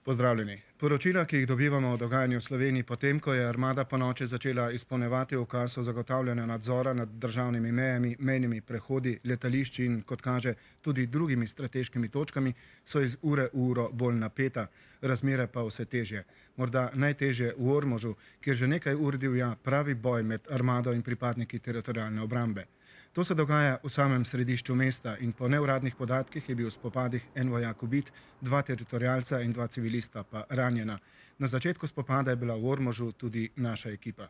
Pozdravljeni. Poročila, ki jih dobivamo o dogajanju v Sloveniji potem, ko je armada ponoči začela izpolnjevati ukaz o zagotavljanju nadzora nad državnimi mejami, mejnimi prehodi, letališči in, kot kaže, tudi drugimi strateškimi točkami, so iz ure v uro bolj napeta, razmere pa vse težje. Morda najtežje v Ormožu, kjer že nekaj ur divja pravi boj med armado in pripadniki teritorialne obrambe. To se dogaja v samem središču mesta in po neuradnih podatkih je bil v spopadih en vojak ubit, 2 teritorialca in 2 civilista pa ranjena. Na začetku spopada je bila v Ormožu tudi naša ekipa.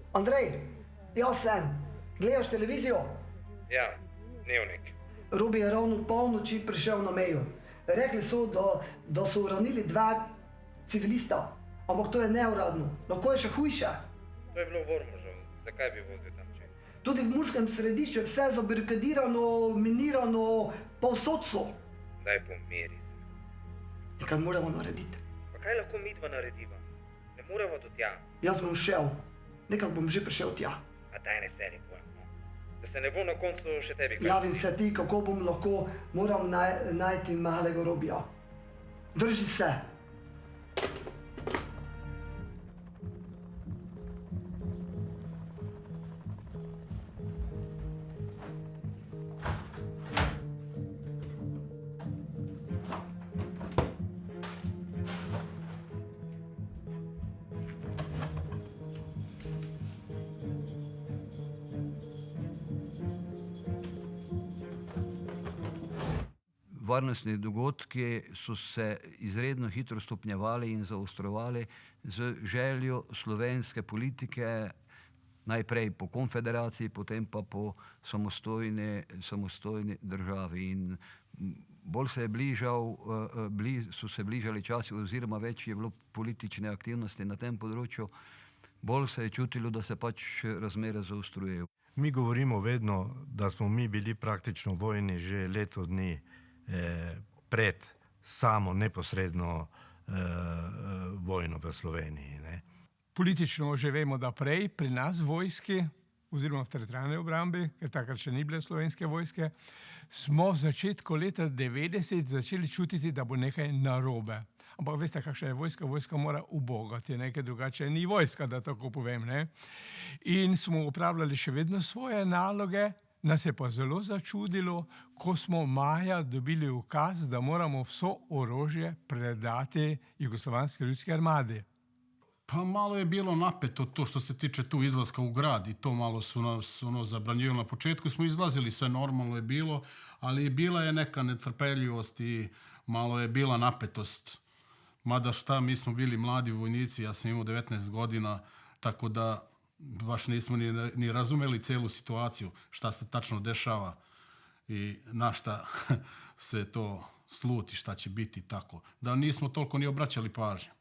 Andrej, jaz sem. Gledaš televizijo? Ja, Dnevnik. Robi je ravno polnoči prišel na mejo. Rekli so, da so uravnili 2 civilista, ampak to je neuradno. Lahko je še hujše. To je bilo v Ormožu. Zakaj bi vozil tam čez? Tudi v Murskem središču je vse zabarikadirano, minirano, povsod so. Daj pomiri se. In kaj moramo narediti? Pa kaj lahko midva narediva? Ne moremo do tja. Jaz bom šel. Nekako bom že prišel tja. A daj ne seri pojem, no. Da se ne bo na koncu še tebi kaj. Javim se ti, kako bom lahko, moram najti malega Robija. Drži se. Varnostni dogodki so se izredno hitro stopnjevali in zaostrovali z željo slovenske politike, najprej po konfederaciji, potem pa po samostojni državi. In bolj so se bližali časi oziroma več je bilo politične aktivnosti na tem področju, bolj se je čutilo, da se pač razmere zaostrujejo. Mi govorimo vedno, da smo mi bili praktično vojni že leto dni pred samo neposredno vojno v Sloveniji. Ne? Politično že vemo, da prej pri nas vojski, oziroma v teritorialni obrambi, ker takrat še ni bile slovenske vojske, smo v začetku leta 90 začeli čutiti, da bo nekaj narobe. Ampak veste, kakšna je vojska? Vojska mora ubogati, nekaj drugače ni vojska, da tako povem. Ne? In smo upravljali še vedno svoje naloge. Nas je pa zelo začudilo, ko smo maja dobili ukaz, da moramo vso orožje predati Jugoslovanski ljudski armadi. Pa malo je bilo napeto to što se tiče tu izlaska u grad i to malo su nas zabranjivali. Na početku smo izlazili, sve normalno je bilo, ali bila je neka netrpeljivost i malo je bila napetost. Mada šta, mi smo bili mladi vojnici, ja sam imao 19 godina, tako da baš nismo ni razumeli celu situaciju, šta se tačno dešava i na šta se to sluti, šta će biti tako. Da nismo toliko ni obraćali pažnju.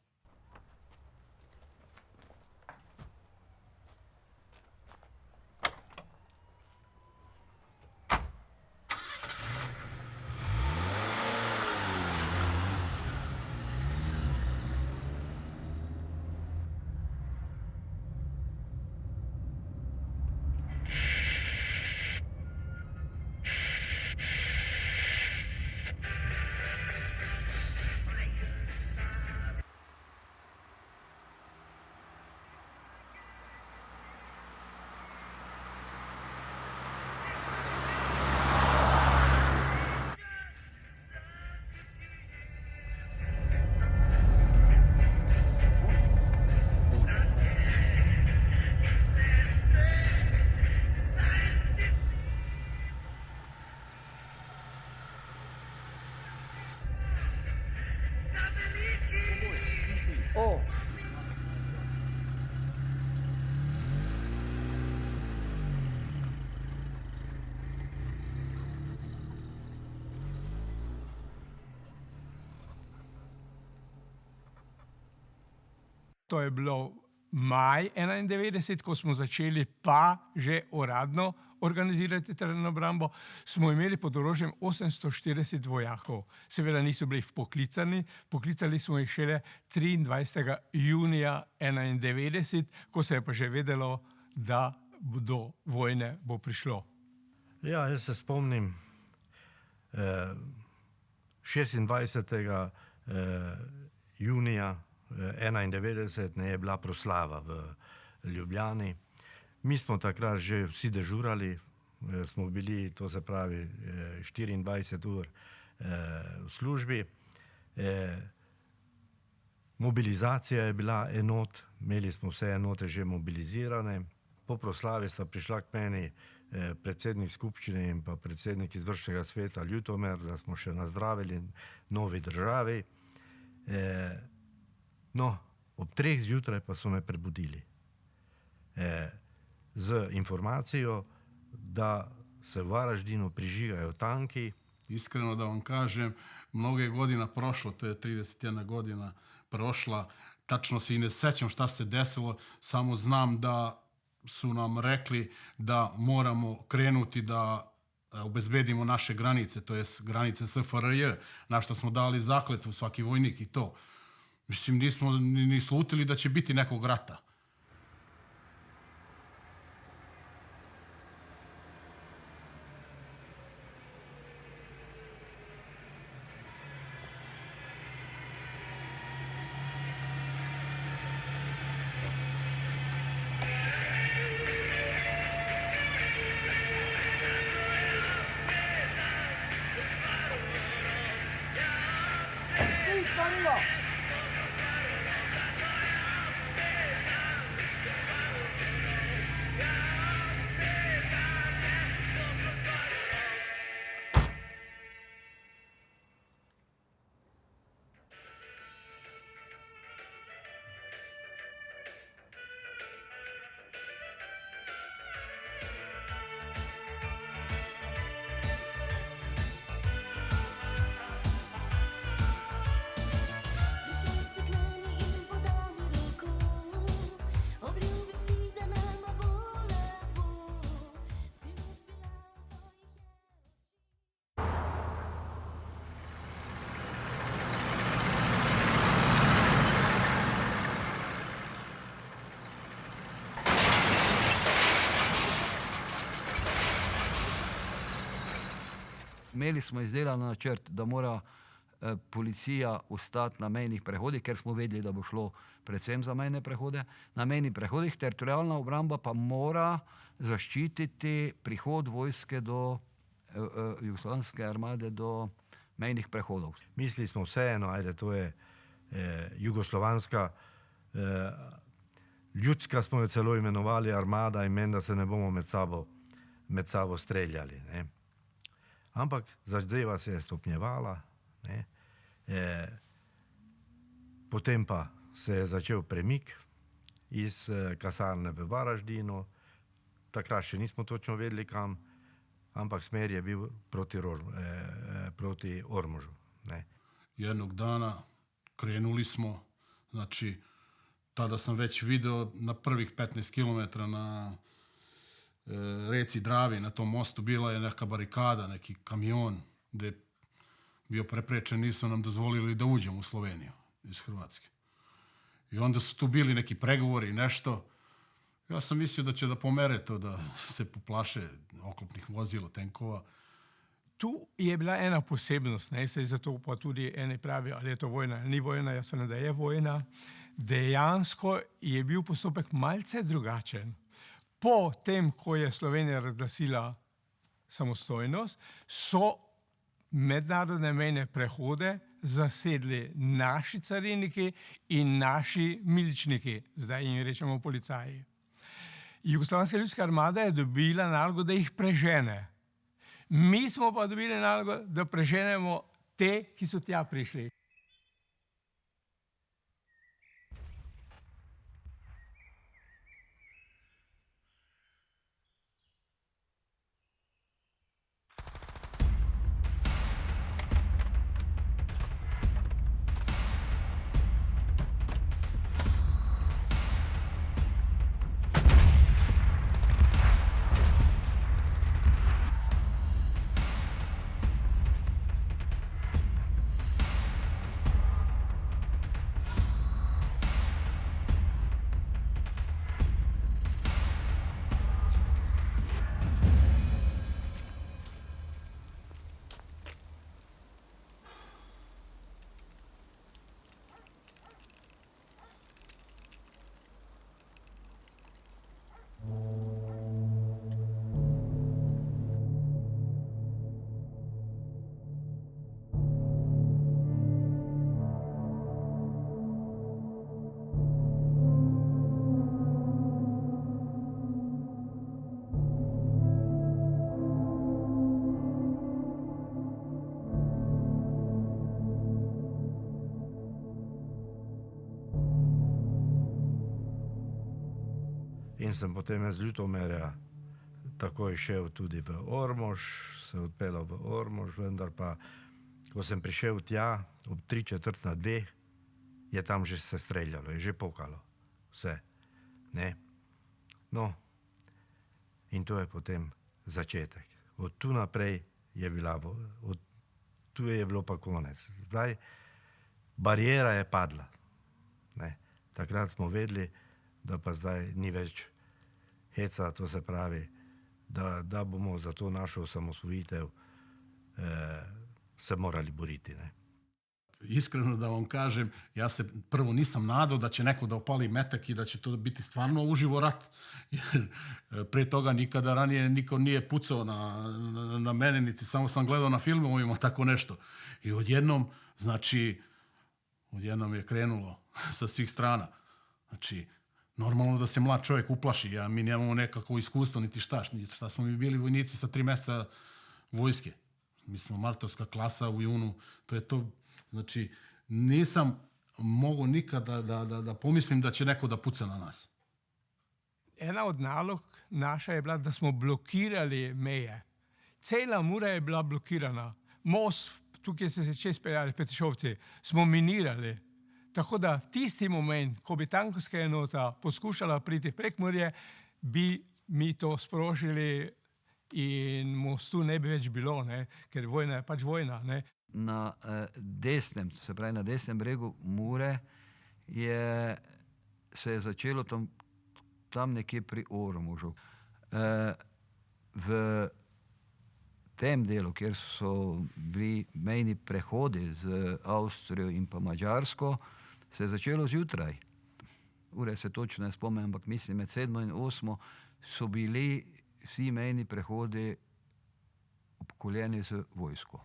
O, To je bilo maj 91, ko smo začeli pa že uradno organizirati teritorialno obrambo, smo imeli pod orožjem 840 vojakov. Seveda niso bili vpoklicani, poklicali smo jih šele 23. junija 91, ko se je pa že vedelo, da do vojne bo prišlo. Ja, jaz se spomnim 26. junija 91 ne je bila proslava v Ljubljani. Mi smo takrat že vsi dežurali, smo bili, to se pravi, 24 ur v službi. Mobilizacija je bila enot, imeli smo vse enote že mobilizirane. Po proslavi sta prišla k meni predsednik skupščine in pa predsednik izvršnega sveta Ljutomer, da smo še nazdravili novi državi. No, ob 3 zjutraj pa so me prebudili z informacijo, da se v Varaždinu prižigajo tanki. Iskreno da vam kažem, mnogo je godina prošlo, to je 31 godina prošla, tačno se i ne sećam šta se desilo, samo znam da su nam rekli da moramo krenuti da obezbedimo naše granice, to jest granice SFRJ, na što smo dali zakletvu svaki vojnik i to. Mislim, nismo ni slutili da će biti nekog rata. Imeli smo izdelan načrt, da mora policija ostati na mejnih prehodih, ker smo vedeli, da bo šlo predvsem za mejne prehode. Na mejnih prehodih teritorialna obramba pa mora zaščititi prihod vojske do jugoslovanske armade do mejnih prehodov. Mislili smo vseeno, ajde, to je jugoslovanska, ljudska smo jo celo imenovali armada in meni, da se ne bomo med sabo streljali. Ne. Ampak zadeva se je stopnjevala, ne. Potem pa se je začel premik iz kasarne v Varaždinu. Takrat še nismo točno vedeli kam, ampak smer je bil proti Ormožu. Ne. Jednog dana krenuli smo, znači tada sam već video na prvih 15 km na reci Dravi, na tom mostu bila je neka barikada, neki kamion gde je bio preprečen, nisu nam dozvolili da uđemo u Sloveniju iz Hrvatske. I onda su tu bili neki pregovori, nešto. Ja sam mislio da će da pomere to, da se poplaše oklopnih vozila, tenkova. Tu je bila ena posebnost, ne, se zato pa tudi eni pravi, ali je to vojna ali ni vojna, jaz mislim, da je vojna. Dejansko je bil postopek malce drugačen. Po tem, ko je Slovenija razglasila samostojnost, so mednarodne mejne prehode zasedli naši cariniki in naši miličniki, zdaj jim rečemo policaji. Jugoslovanska ljudska armada je dobila nalogo, da jih prežene. Mi smo pa dobili nalogo, da preženemo te, ki so tja prišli. In sem potem iz Ljutomerja takoj šel tudi v Ormož, se odpeljal v Ormož, vendar pa, ko sem prišel tja, ob 3:45, je tam že se streljalo, je že pokalo. Vse. Ne? No, in to je potem začetek. Od tu naprej je tu je bilo pa konec. Zdaj, barijera je padla. Ne? Takrat smo vedeli, da pa zdaj ni več heca, to se pravi, da bomo za to našo osamosvojitev se morali boriti. Ne? Iskreno da vam kažem, ja se prvo nisam nadao da će neko da opali metak i da će to biti stvarno uživo rat. Jer pre toga nikada ranije niko nije pucao na mene, niti samo sam gledao na filmovima tako nešto. I odjednom je krenulo sa svih strana. Znači, normalno da se mlad čovjek uplaši. Mi nemamo nekako iskustvo, niti šta smo mi bili vojnici sa 3 mjeseca vojske. Mi smo martovska klasa u junu, to je to. Znači, nisam mogao nikada da pomislim da će neko da puca na nas. Ena od nalog naša je bila, da smo blokirali meje. Cela Mura je bila blokirana. Most, tukaj se čez speljali Petišovci, smo minirali. Tako da tisti moment, ko bi tankovska enota poskušala priti prek Murje, bi mi to sprožili in mostu ne bi več bilo, ne? Ker vojna je pač vojna. Ne? Na desnem, se pravi na desnem bregu Mure, se je začelo tam nekje pri Ormožu. V tem delu, kjer so bili mejni prehodi z Avstrijo in pa Madžarsko, se je začelo zjutraj. Ure se točno ne spomnim, ampak mislim med 7 in 8 so bili vsi mejni prehodi obkoljeni z vojsko.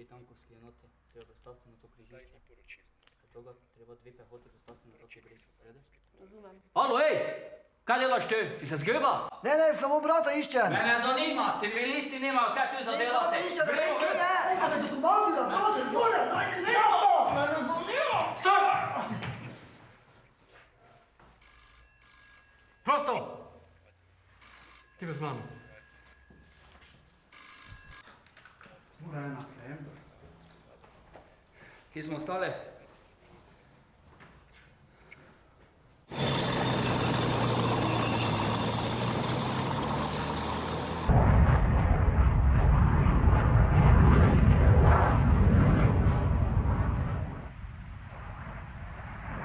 Dve tankovske enote treba postaviti na to križišče. Od toga treba 2 pehote postaviti na to križišče. Razumem. Halo, ej! Kaj delaš tu? Si se zgrba? Ne, samo brata iščem. Mene zanima, civilisti nimajo, kaj tu za delate? Gremo, kaj je? A me dokumenti da, prosim, volem, najti brata! Mene zanima! Stoj! Prosto! Ti bez mano. Kje smo ostali?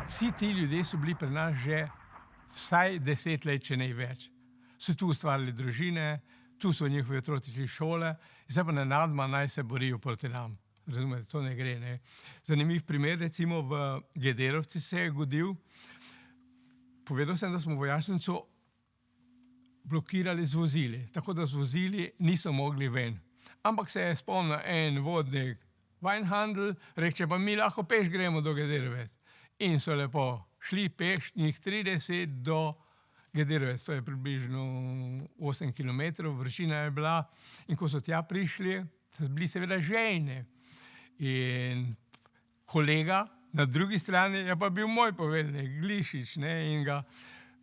Vsi ti ljudje so bili pri nas že vsaj 10 let, če ne več. So tu ustvarili družine, tu so njihovi otroci šli šole, zdaj pa nenadoma naj se borijo proti nam. Razumete, to ne gre. Ne? Zanimiv primer, recimo v Gederovci se je godil. Povedal sem, da smo vojašnico blokirali z vozili, tako da z vozili niso mogli ven. Ampak se je spomnil en vodnik Weinhandel, reče pa mi lahko peš gremo do Gederovec. In so lepo šli peš njih 30 do Gederovec, to je približno 8 km, vršina je bila. In ko so tja prišli, so bili seveda žejni. In kolega na drugi strani je pa bil moj poveljnik, Glišič, ne, in ga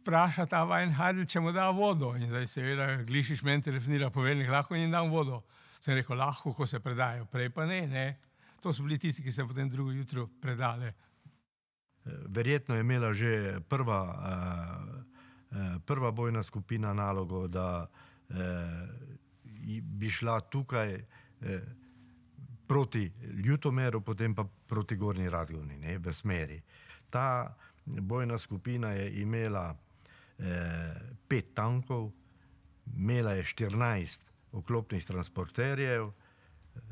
vpraša ta Weinhandel, če mu da vodo. In zdaj seveda Glišič meni telefonira, poveljnik, lahko jim dam vodo. Sem rekel, lahko, ko se predajo, prej pa ne, ne. To so bili tisti, ki se potem drugo jutro predali. Verjetno je imela že prva bojna skupina nalogo, da bi šla tukaj proti Ljutomeru, potem pa proti Gornji Radgoni, ne, v smeri. Ta bojna skupina je imela 5 tankov, imela je 14 oklopnih transporterjev,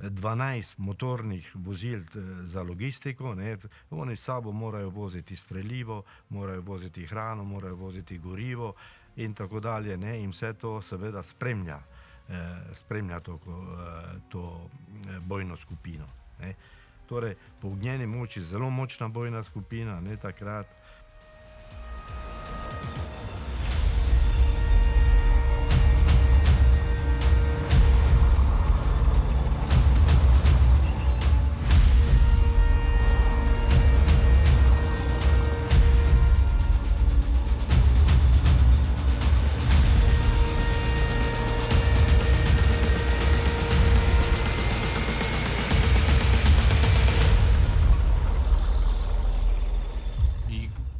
12 motornih vozil za logistiko. Ne. Oni s sabo morajo voziti strelivo, morajo voziti hrano, morajo voziti gorivo in tako dalje. Ne. In vse to seveda spremlja to bojno skupino. Ne. Torej, po ognjeni moči zelo močna bojna skupina, ne, takrat.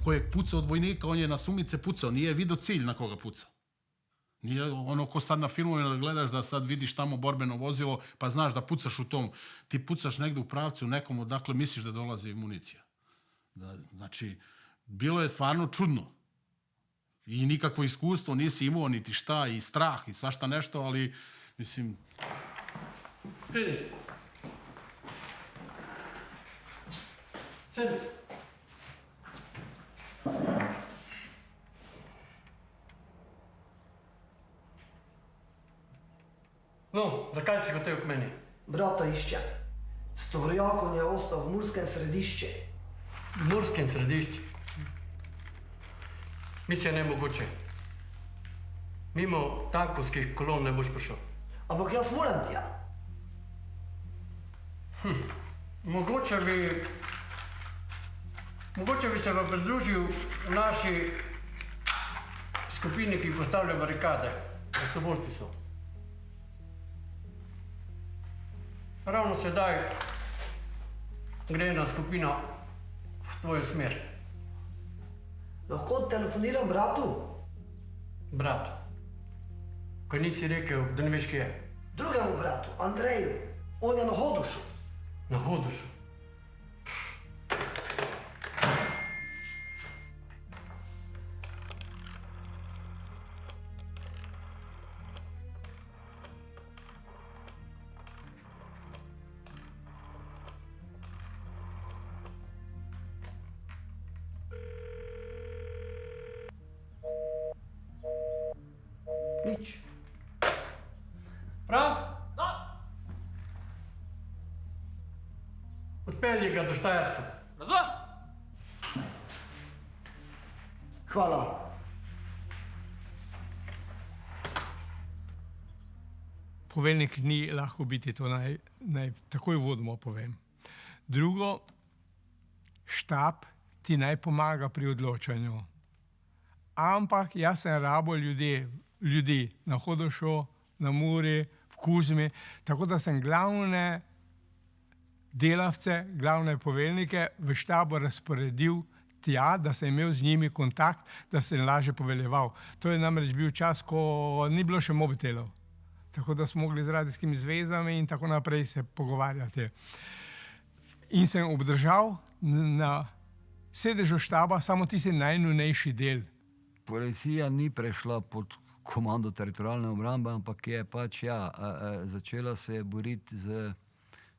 Ko je pucao od vojnika, on je na sumice pucao, nije vidio cilj na koga puca. Nije ono ko sad na filmovima gledaš da sad vidiš tamo borbeno vozilo, pa znaš da pucaš u tom. Ti pucaš negdje u pravcu nekom odakle misliš da dolazi municija. Znači, bilo je stvarno čudno. I nikakvo iskustvo nisi imao, niti šta, i strah, i svašta nešto, ali, mislim... Sedi. No, zakaj si hotel k meni? Brata išče. Stovrijakon je ostal v Murskem središče. V Murskem središču? Misija nemogoče. Mimo tankovskih kolon ne boš prišel. Ampak jaz moram tja. Mogoče bi se vam pridružil naši skupini, ki postavlja barikade. Prostovoljci so. Ravno sedaj gre ena skupina v tvojo smer. Lahko telefoniram bratu? Bratu. Ko nisi rekel, da ne veš, kje je. Drugemu bratu, Andreju. On je na Hodošu. Na Hodošu. Nič. Franc? Da. Odpelji ga do Štajerca. Razumem? Hvala. Poveljnik ni lahko biti, to naj takoj vodoma povem. Drugo, štab ti naj pomaga pri odločanju. Ampak jaz sem rabo ljudi na Hodošu, na Muri, v Kuzmi, tako da sem glavne delavce, glavne poveljnike v štabu razporedil tja, da sem imel z njimi kontakt, da sem lažje poveljeval. To je namreč bil čas, ko ni bilo še mobitelov. Tako da smo mogli z radijskimi zvezami in tako naprej se pogovarjati. In sem obdržal na sedežu štaba samo tisti najnujnejši del. Policija ni prešla pod komando teritorialne obrambe, ampak je pač začela se boriti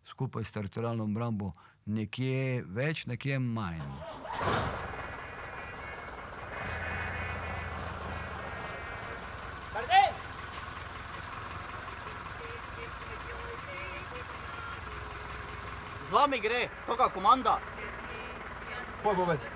skupaj s teritorialno obrambo. Nekje več, nekje manj. Z vami gre, kakva komanda? Poj povedz.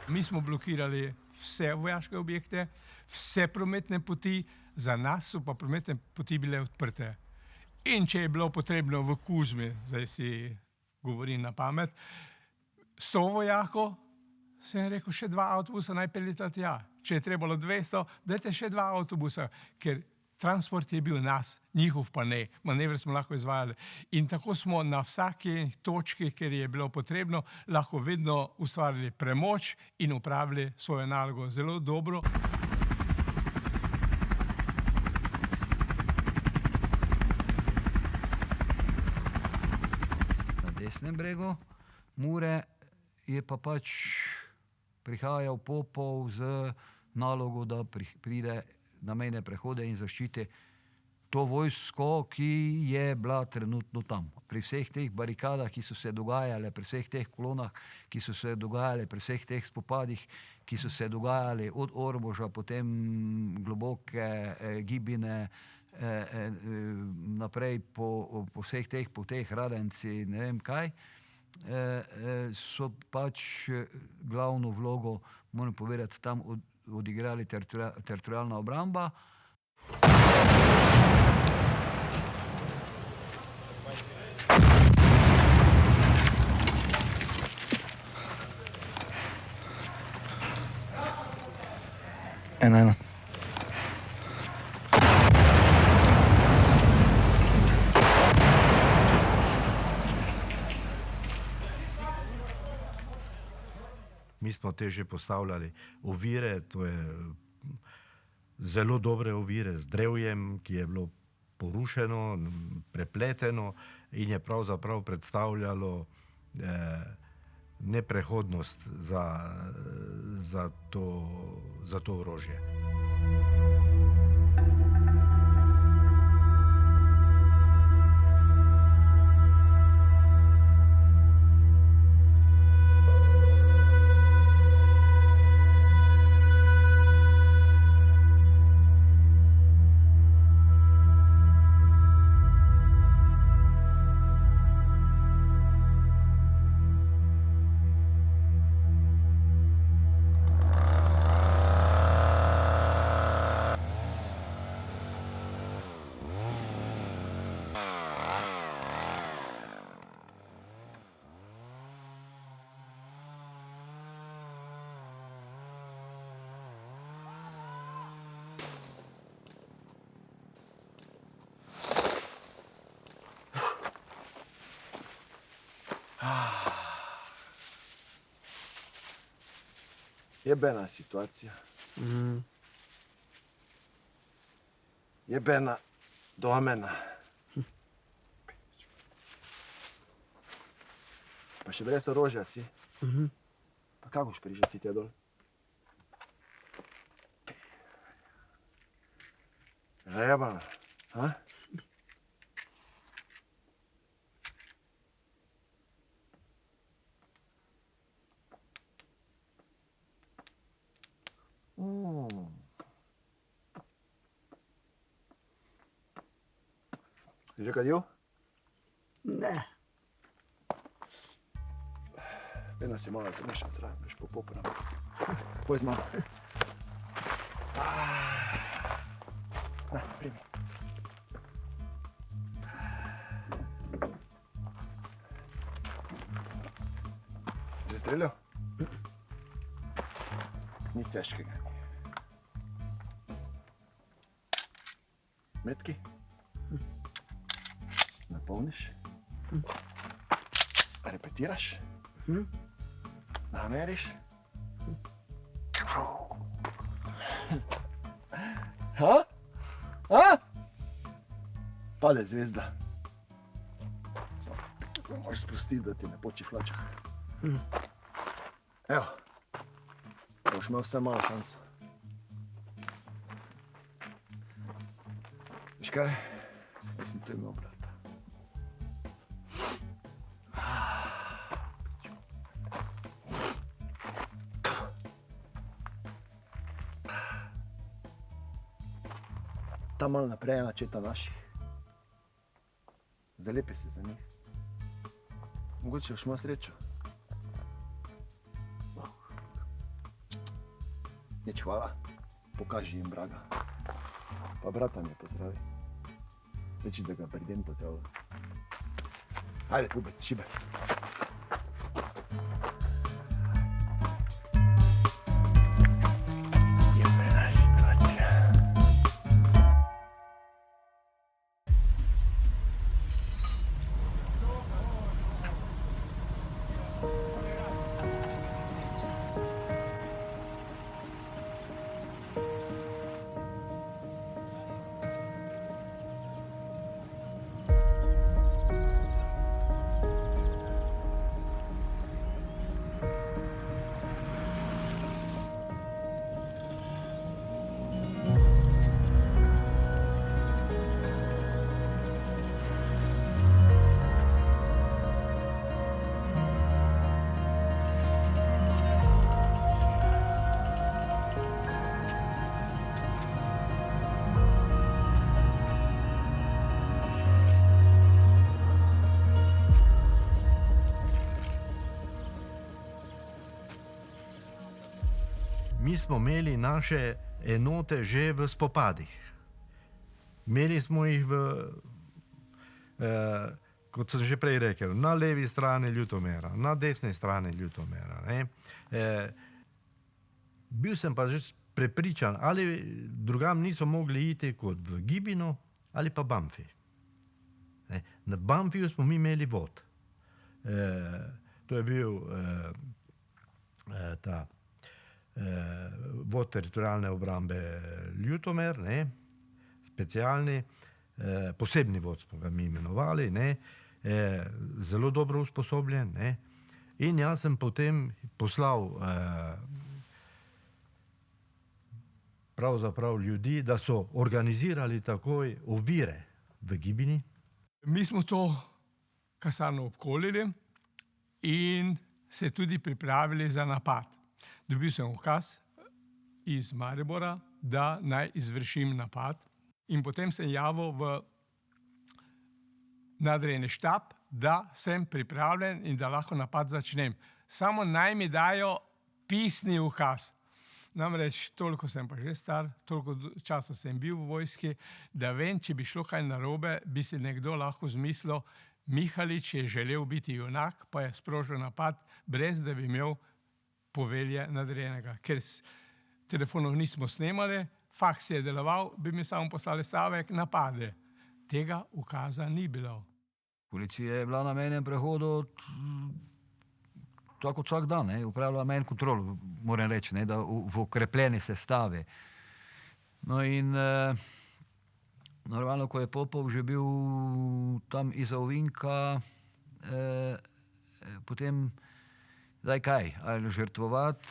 Mi smo blokirali vse vojaške objekte, vse prometne poti, za nas so pa prometne poti bile odprte. In če je bilo potrebno v Kuzmi, zdaj si govorim na pamet, 100 vojakov, sem rekel, še 2 avtobusa naj peljeta tja. Če je trebalo 200, dajte še 2 avtobusa, ker transport je bil nas, njihov pa ne. Manevre smo lahko izvajali. In tako smo na vsaki točki, kjer je bilo potrebno, lahko vedno ustvarili premoč in upravili svojo nalogo zelo dobro. desnem bregu Mure, je pa pač prihajal Popov z nalogo, da pride na mejne prehode in zaščiti to vojsko, ki je bila trenutno tam. Pri vseh teh barikadah, ki so se dogajale, pri vseh teh kolonah, ki so se dogajale, pri vseh teh spopadih, ki so se dogajali od Ormoža, potem globoke Gibine, naprej po vseh teh poteh, Radenci, ne vem kaj, so pač glavno vlogo, moram povedati, tam odigrali teritorialna obramba. Ena. Mi smo te že postavljali ovire, to je zelo dobre ovire z drevjem, ki je bilo porušeno, prepleteno in je pravzaprav predstavljalo neprehodnost za to orožje. Jebena situacija. Jebena domena. Pa še brez orožja si. Pa kako boš prišel ti tja dol? Zajebano, ha? Si že kadil? Ne. Vedno si malo zamešan zraven, veš, po popu nam. Poj z mano. Na, primi. Že streljal? Ni težkega. Metki? Napolniš? Repetiraš? Nameriš? Ha? Ha? Pade zvezda. Samo moraš sprostiti, da ti ne poči v hlačah. Evo, boš imel vse malo šanso. Veš kaj? Mislim, to je imel brata. Tam malo naprej je načeta naših. Zalepi se za njih. Mogoče boš imel srečo. Nič hvala, pokaži jim vraga. Pa brata mi pozdravi. Reči, da ga pridem pozdravljam. Ajde, pubec, šibe. Jebena situacija. mi smo imeli naše enote že v spopadih. Imeli smo jih kot sem že prej rekel, na levi strani Ljutomera, na desni strani Ljutomera. Bil sem pa že prepričan, ali drugam niso mogli iti kot v Gibino ali pa Banfi. Na Banfiju smo mi imeli vod. To je bil vod teritorijalne obrambe Ljutomer, specialni, posebni vod smo ga mi imenovali, zelo dobro usposobljen. In jaz sem potem poslal pravzaprav ljudi, da so organizirali takoj ovire v Gibini. Mi smo to kasarno obkolili in se tudi pripravili za napad. Dobil sem ukaz iz Maribora, da naj izvršim napad, in potem sem javil v nadrejeni štab, da sem pripravljen in da lahko napad začnem. Samo naj mi dajo pisni ukaz. Namreč toliko sem pa že star, toliko časa sem bil v vojski, da vem, če bi šlo kaj narobe, bi si nekdo lahko zmislil, Mihalič je želel biti junak, pa je sprožil napad, brez da bi imel povelje nadrejenega. Ker telefonov nismo snemali, faks je deloval, bi mi samo poslali stavek, napade. Tega ukaza ni bilo. Policija je bila na mejnem prehodu tako vsak dan, upravljala mejno kontrolo, moram reči, da v okrepljeni sestavi. No in normalno, ko je Popov že bil tam iza ovinka, potem zdaj kaj, ali žrtvovati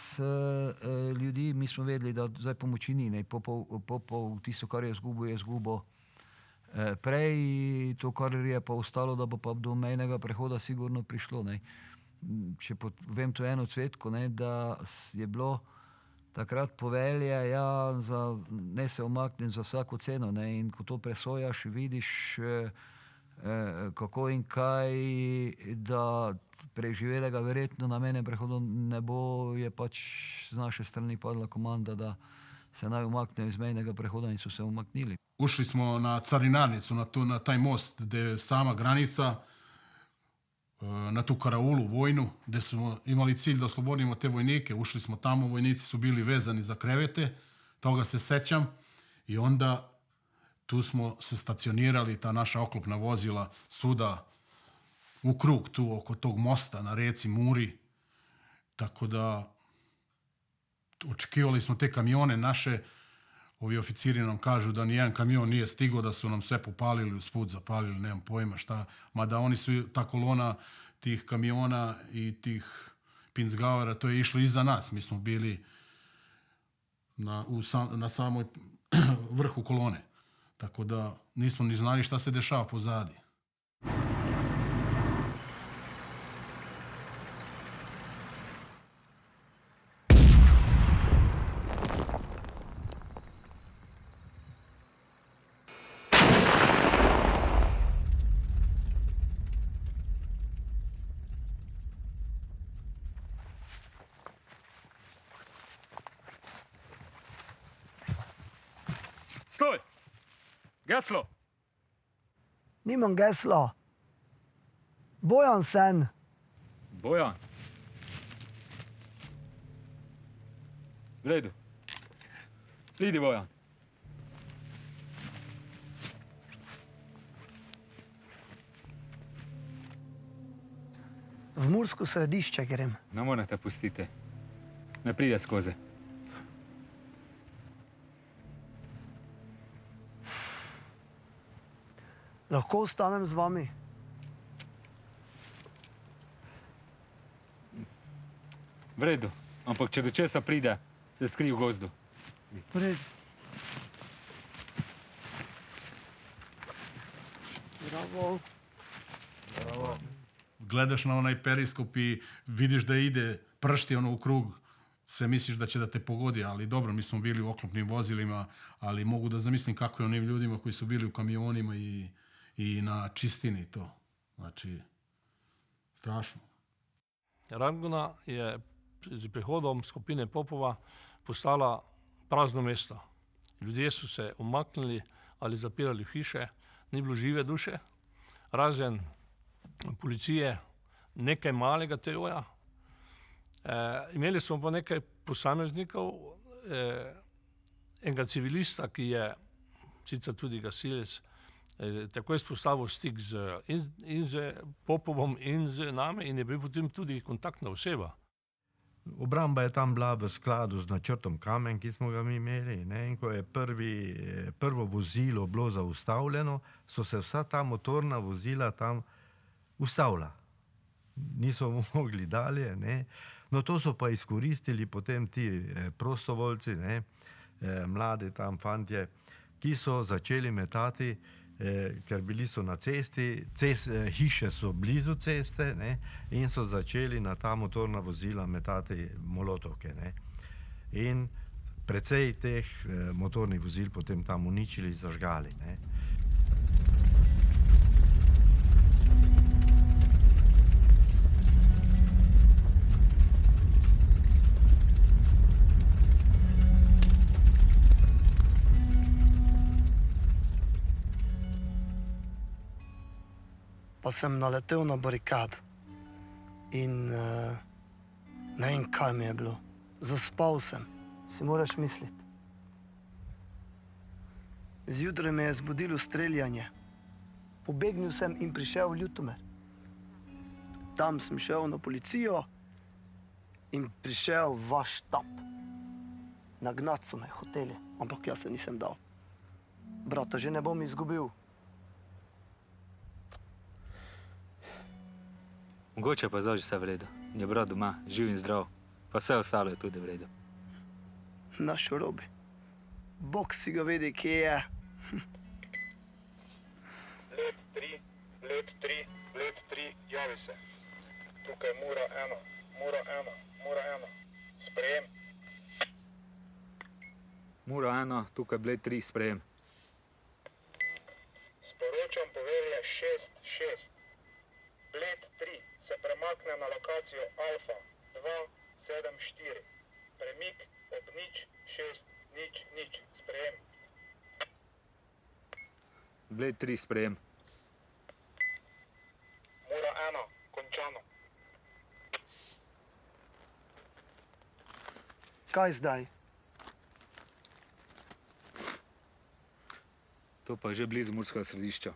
ljudi, mi smo vedeli, da zdaj pomoči ni. Popov tisto, kar je izgubil prej, to, kar je pa ostalo, da bo pa do mejnega prehoda sigurno prišlo. Če vem to eno cvetko, da je bilo takrat povelje, ne se umaknem za vsako ceno. In ko to presojaš, vidiš, kako in kaj, da preživelega verjetno na mejnem prehodu ne bo, je pač z naše strani padla komanda, da se naj umaknejo iz mejnega prehoda, in so se umaknili. Ušli smo na carinarnicu, na taj most, gdje je sama granica, na tu karaulu vojnu, gdje smo imali cilj da oslobodimo te vojnike. Ušli smo tamo, vojnici su bili vezani za krevete, toga se sećam, i onda tu smo se stacionirali, ta naša oklopna vozila svuda u krug tu oko tog mosta na reci Muri, tako da očekivali smo te kamione naše. Ovi oficiri nam kažu da nijedan kamion nije stigao, da su nam sve popalili, usput zapalili, nemam pojma šta. Mada oni su, ta kolona tih kamiona i tih Pinzgauera, to je išlo iza nas. Mi smo bili na samoj vrhu kolone. Tako da nismo ni znali šta se dešava pozadi. Stoj! Geslo! Nimam gesla. Bojan sem. Bojan. V redu. Pridi, Bojan. V Mursko središče grem. Ne morete pustiti. Ne pride skozi. Lahko ostanem z vami? V redu. Ampak če do česa pride, se skrij v gozdu. V redu. Bravo. Bravo. Gledaš na onaj periskop i vidiš da ide pršti ono u krug, sve misliš da će da te pogodi, ali dobro, mi smo bili u oklopnim vozilima, ali mogu da zamislim kako je onim ljudima koji su bili u kamionima i na čistini to. Znači, strašno. Ranguna je s prihodom skupine Popova postala prazno mesto. Ljudje so se umaknili ali zapirali v hiše, ni bilo žive duše, razen policije, nekaj malega teoja. Imeli smo pa nekaj posameznikov, enega civilista, ki je sicer tudi gasilec, tako izpostavil stik in z Popovom in z nami in je bil potem tudi kontaktna oseba. Obramba je tam bila v skladu z načrtom Kamen, ki smo ga mi imeli, ne? In ko je prvo vozilo bilo zaustavljeno, so se vsa ta motorna vozila tam ustavila. Niso mogli dalje, ne? No, to so pa izkoristili potem ti prostovoljci, ne? Mladi tam fantje, ki so začeli metati, ker bili so na cesti, hiše so blizu ceste, ne? In so začeli na ta motorna vozila metati molotovke, ne? In precej teh motornih vozil potem tam uničili, zažgali, ne? Pa sem naletel na barikado in ne vem, kaj mi je bilo. Zaspal sem, si moraš misliti. Zjutraj me je zbudilo streljanje. Pobegnil sem in prišel v Ljutomer. Tam sem šel na policijo in prišel v vaš štab. Nagnati so me hoteli, ampak jaz se nisem dal. Brata že ne bom izgubil. Mogoče pa zdaj že vse v redu. Je brat doma, živ in zdrav. Pa vse ostalo je tudi v redu. Naš Robi. Bog si ga vedi, kje je. Let 3, javi se. Tukaj Mura 1, sprejem. Mura 1, tukaj Bled 3, sprejem. Sporočam povelje 6-6. Bled 3 se premakne na lokacijo Alfa 274. Premik ob 0600, sprejem. Bled 3, sprejem. Mura 1, končano. Kaj zdaj? To pa je že blizu Murskega središča.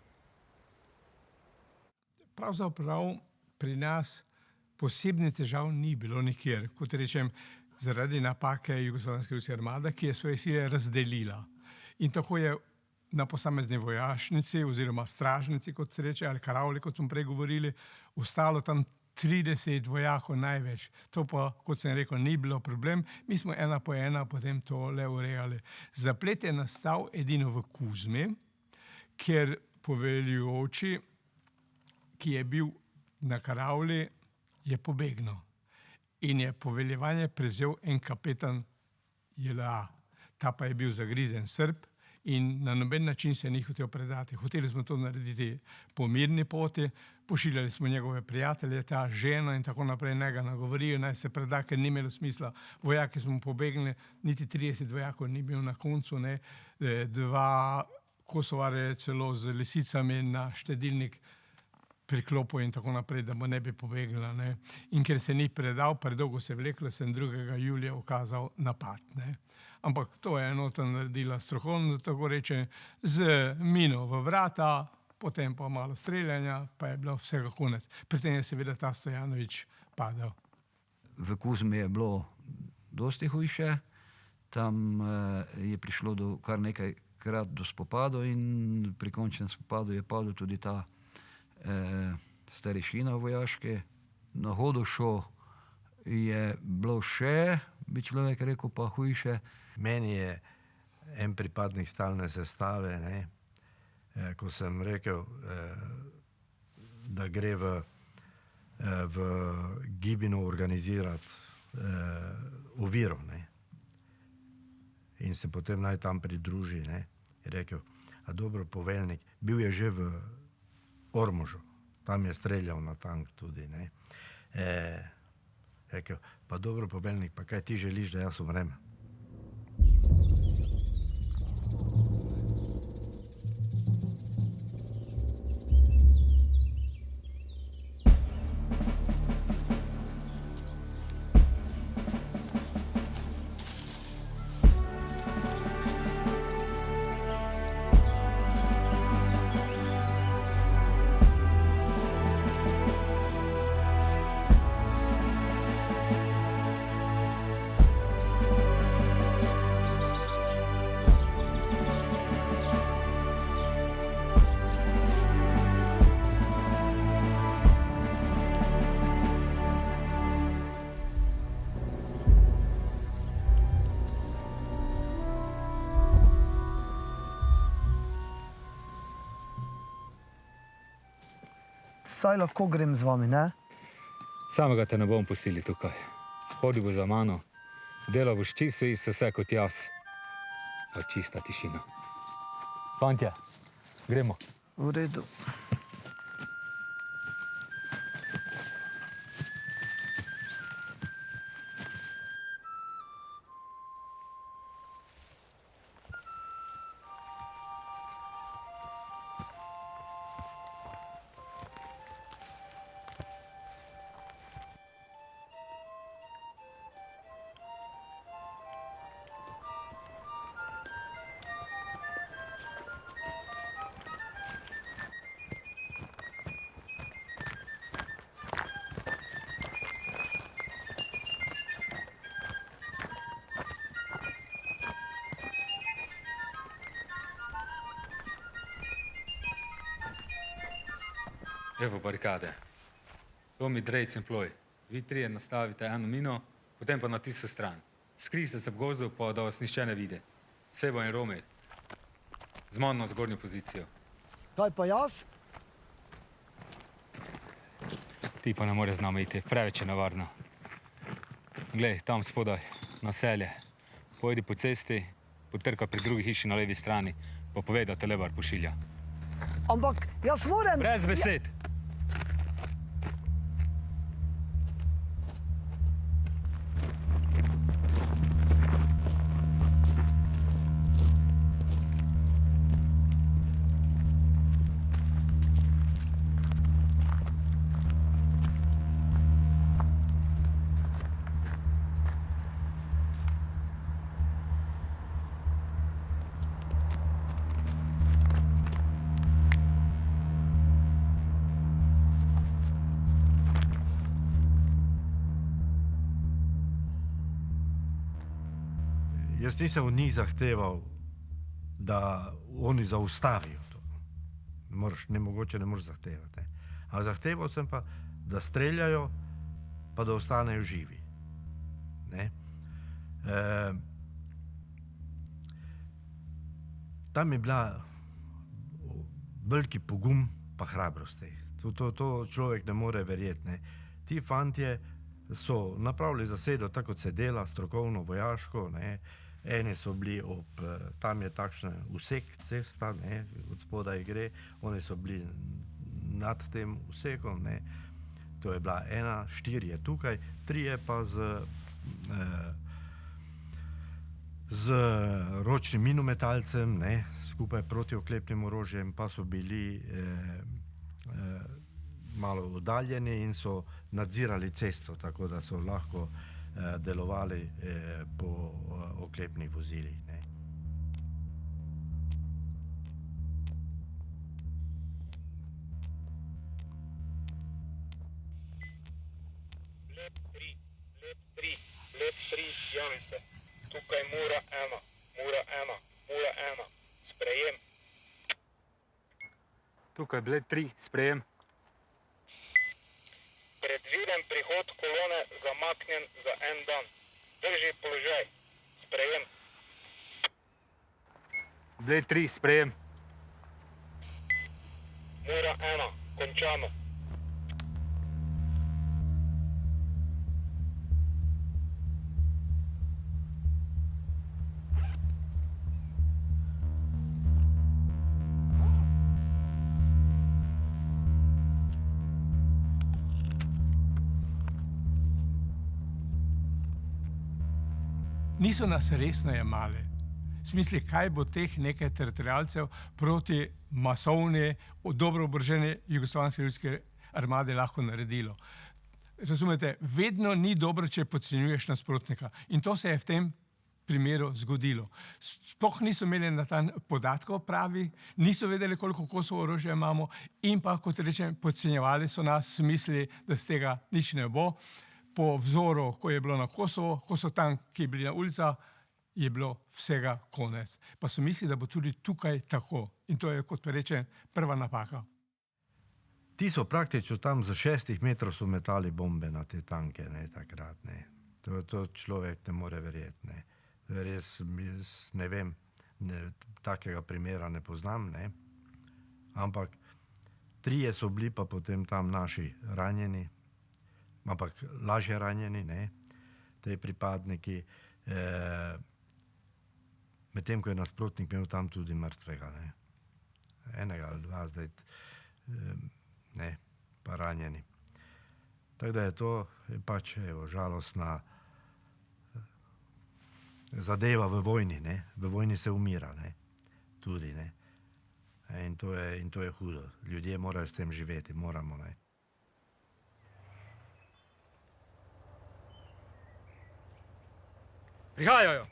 Pravzaprav pri nas posebnih težav ni bilo nikjer. Kot rečem, zaradi napake Jugoslovanske ruske armade, ki je svoje sile razdelila. In tako je na posamezni vojašnici oziroma stražnici, kot se reče, ali karavli, kot smo prej govorili, ostalo tam 30 vojakov največ. To pa, kot sem rekel, ni bilo problem. Mi smo ena po ena potem to le urejali. Zaplet je nastal edino v Kuzmi, kjer poveljujoči, ki je bil na karavli, je pobegnil. In je poveljevanje prevzel en kapetan JLA. Ta pa je bil zagrizen Srb in na noben način se ni hotel predati. Hoteli smo to narediti po mirni poti, pošiljali smo njegove prijatelje, ta ženo in tako naprej, naj ga nagovorijo, naj se preda, ker ni imelo smisla. Vojaki smo pobegnili, niti 30 vojakov ni bil na koncu, ne. 2 Kosovarje celo z lisicami na štedilnik priklopil in tako naprej, da mu ne bi pobegnila, ne. In ker se ni predal, predolgo se vleklo, sem 2. julija ukazal napad, ne. Ampak to je enota naredila strokovno, tako reče, z mino v vrata, potem pa malo streljanja, pa je bilo vsega konec. Pri tem je seveda ta Stojanovič padel. V Kuzmi je bilo dosti hujše, tam je prišlo do kar nekajkrat do spopadov in pri končnem spopadu je padel tudi ta starešina vojaške. Na Hodošu je bilo še, bi človek rekel, pa hujše. Meni je en pripadnik stalne sestave, ne, ko sem rekel, da gre v Gibino organizirati oviro, ne, in se potem naj tam pridruži, ne, je rekel, a dobro, poveljnik, bil je že v Ormožu, tam je streljal na tank tudi, ne, rekel, pa dobro, poveljnik, pa kaj ti želiš, da jaz umrem? saj lahko grem z vami, ne? Samega te ne bom pustili tukaj. Hodi bo za mano, delal boš čisto isto vse kot jaz. Pa čista tišina. Fantje, gremo. V redu. Evo barikade. To mi Drejc in Ploj. Vi trije nastavite eno mino, potem pa na tisto stran. Skrijte se v gozdu, pa da vas nišče ne vidi. Sebo in Romi. Z mano na zgornjo pozicijo. Kaj pa jaz? Ti pa ne more z nami iti, preveč je nevarno. Glej, tam spodaj, naselje. Pojdi po cesti, potrka pri drugi hiši na levi strani, pa povej, da te Lebar pošilja. Ampak jaz moram... Brez besed! Jaz nisem od njih zahteval, da oni zaustavijo to. Mogoče ne moreš zahtevati. Ampak zahteval sem pa, da streljajo, pa da ostanejo živi. Tam je bila veliki pogum pa hrabrost. To človek ne more verjeti. Ti fantje so napravili zasedo, tako kot se dela, strokovno, vojaško. Eni so bili tam je takšna usek cesta, od spodaj gre, oni so bili nad tem usekom, to je bila 1, 4 je tukaj, 3 je pa z ročnim minometalcem, skupaj protioklepnim orožjem, pa so bili malo oddaljeni in so nadzirali cesto, tako da so lahko delovali po oklepnih vozilih. Lep 3, javim se. Tukaj mura 1, sprejem. Tukaj Bled 3, sprejem. Predviden prihod kolone zamaknjen za en dan. Drži položaj. Sprejem. Bled 3, sprejem. Mura 1, končano. Niso nas resno jemali. V smislu, kaj bo teh nekaj teritorialcev proti masovni, dobro oboroženi jugoslovanske ljudske armade lahko naredilo. Razumete, vedno ni dobro, če podcenjuješ nasprotnika. In to se je v tem primeru zgodilo. Sploh niso imeli natančnih podatkov pravi, niso vedeli, koliko kosov orožja imamo in pa, kot rečem, podcenjevali so nas v smislu, da z tega nič ne bo. Po vzoru, ko je bilo na Kosovo, ko so tam, ki je bili na ulicah, je bilo vsega konec. Pa so mislili, da bo tudi tukaj tako. In to je, kot rečem, prva napaka. Ti so praktično tam za 6 metrov so metali bombe na te tanke, takrat. To človek ne more verjeti. Res, ne vem, takega primera ne poznam, ampak Trije so bili pa potem tam naši ranjeni, ampak lažje ranjeni, ne, te pripadniki, medtem ko je nasprotnik imel tam tudi mrtvega, ne. Enega ali dva zdaj, ne, pa ranjeni. Tako da je to pač, evo, žalostna zadeva v vojni, ne. V vojni se umira, ne, tudi, ne. In to je hudo. Ljudje morajo s tem živeti, moramo, ne. Prihajajo!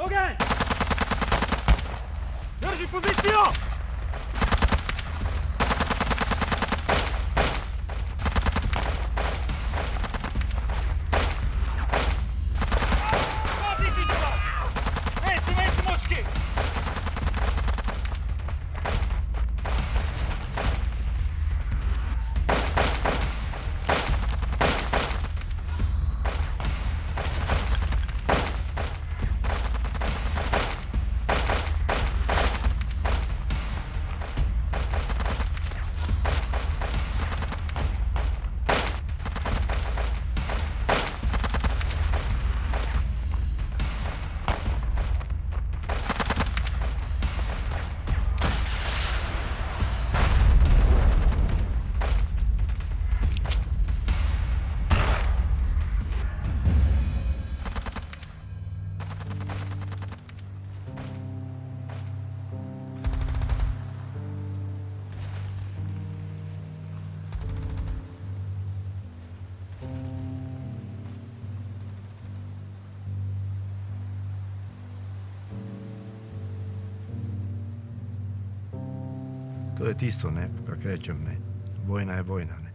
Ogień! Drži pozicijo! To je tisto, ne, kak rečem, ne. Vojna je vojna, ne.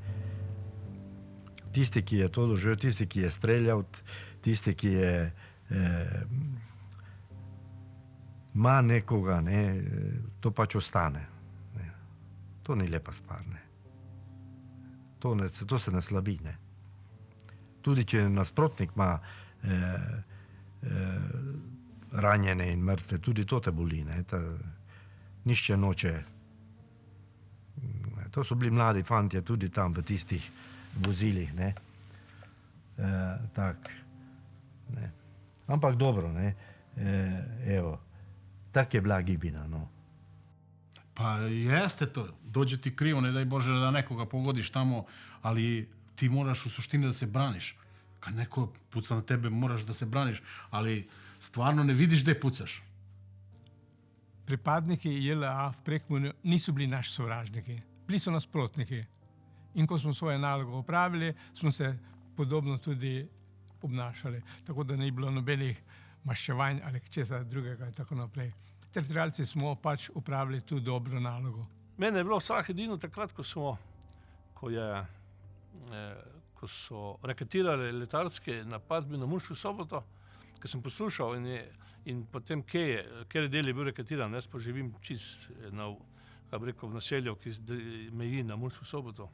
Tisti, ki je to doživel, tisti, ki je streljal, tisti, ki je ima nekoga, ne, to pač ostane. Ne. To ni lepa stvar, ne. To se ne slabi, ne. Tudi če nasprotnik ima ranjene in mrtve, tudi to te boli, ne. Nihče noče. To so bili mladi fantje tudi tam v tistih vozilih, ne. Tak, ne. Ampak dobro, ne. Evo, tak je bila Gibina, no. Pa jeste to, dođe ti krivo, ne daj Bože da nekoga pogodiš tamo, ali ti moraš u suštini da se braniš. Kad neko puca na tebe, moraš da se braniš, ali stvarno ne vidiš gdje pucaš. Pripadniki JLA v Prekmurju niso bili naši sovražniki, bili so nasprotniki. In ko smo svojo nalogo opravili, smo se podobno tudi obnašali. Tako da ni bilo nobenih maščevanj ali česa drugega in tako naprej. Teritorialci smo pač opravili tu dobro nalogo. Mene je bilo strah edino takrat, ko so raketirali letalski napad na Mursko Soboto, ko sem poslušal in potem, kjer del je bil raketiran, jaz pa živim čist v naselju, ki meji na Mursko Soboto.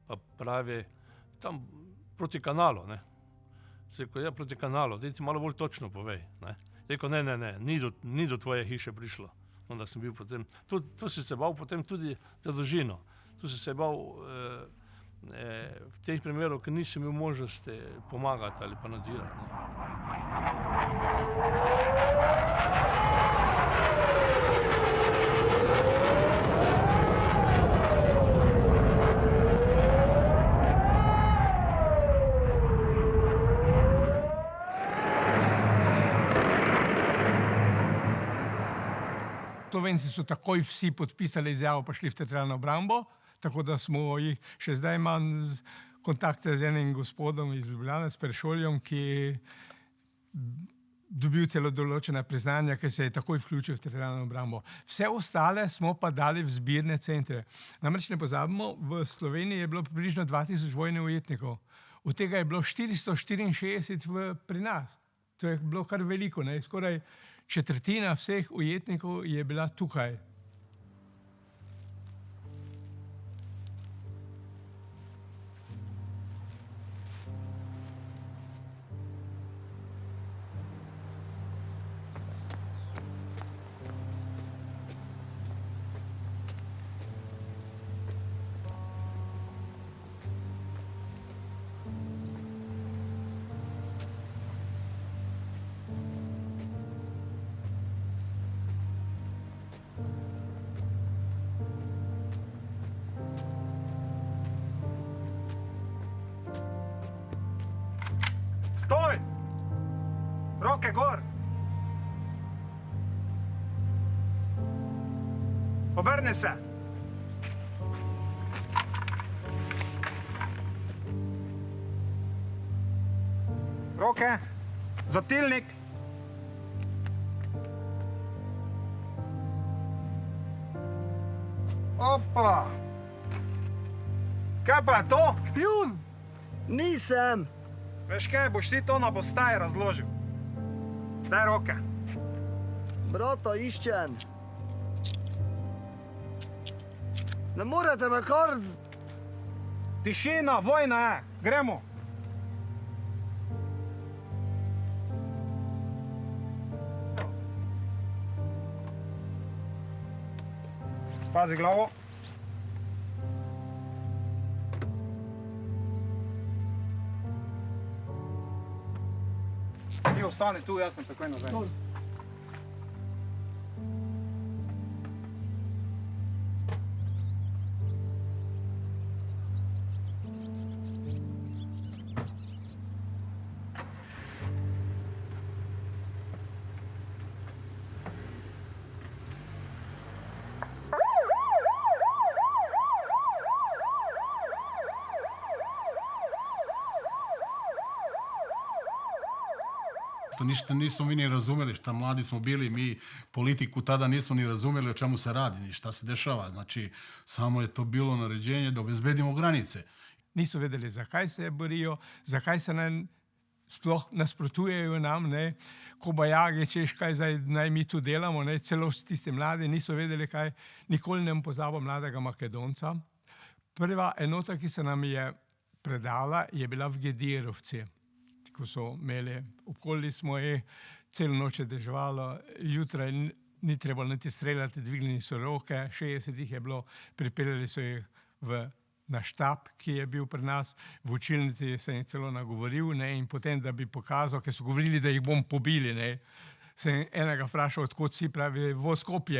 Pa pravi, tam proti kanalu, ne. Rekel, ja, proti kanalu, daj ti malo bolj točno povej, ne. Rekel, ne, ni do tvoje hiše prišlo. Onda sem bil potem, tu si se bal potem tudi za družino. Tu si se bal v teh primerov, ker nisi imel možnosti pomagati ali pa nadzirati. Slovenci so takoj vsi podpisali izjavo pa šli v teritorialno obrambo, tako da smo jih še zdaj imam kontakte z enim gospodom iz Ljubljane, s Peršoljem, ki je dobil celo določena priznanja, ki se je takoj vključil v teritorialno obrambo. Vse ostale smo pa dali v zbirne centre. Namreč ne pozabimo, v Sloveniji je bilo približno 2000 vojnih ujetnikov. Od tega je bilo 464 pri nas. To je bilo kar veliko, ne? Skoraj četrtina vseh ujetnikov je bila tukaj. Stoj! Roke gor! Obrni se! Roke, zatilnik! Opa! Kaj pa je to? Špijun! Nisem! Veš kaj, boš ti to na postaji razložil. Daj roke. Brata iščem. Ne morete me kar... Tišina, vojna je. Gremo. Pazi glavo. Ti ostani tu, jaz sem takoj nazaj. To ništa nismo mi ni razumeli, šta mladi smo bili, mi politiku tada nismo ni razumeli o čemu se radi, ni šta se dešava. Znači, samo je to bilo naređenje da obezbedimo granice. Niso vedeli, zakaj se borijo, zakaj se sploh nasprotujejo nam, ne, kobajagi, češ kaj zdaj naj mi tu delamo, ne, celo tisti mladi niso vedeli kaj, nikoli ne pozabo mladega Makedonca. Prva enota, ki se nam je predala, je bila v Gedirovci. Ko so imeli, obkolili smo jih, celo noč je deževalo, jutraj ni trebalo niti streljati, dvignili so roke, 60 jih je bilo, pripeljali so jih na štab, ki je bil pri nas, v učilnici sem jih celo nagovoril, ne, in potem, da bi pokazal, ker so govorili, da jih bom pobili, ne. Sem enega vprašal, odkot si, pravi,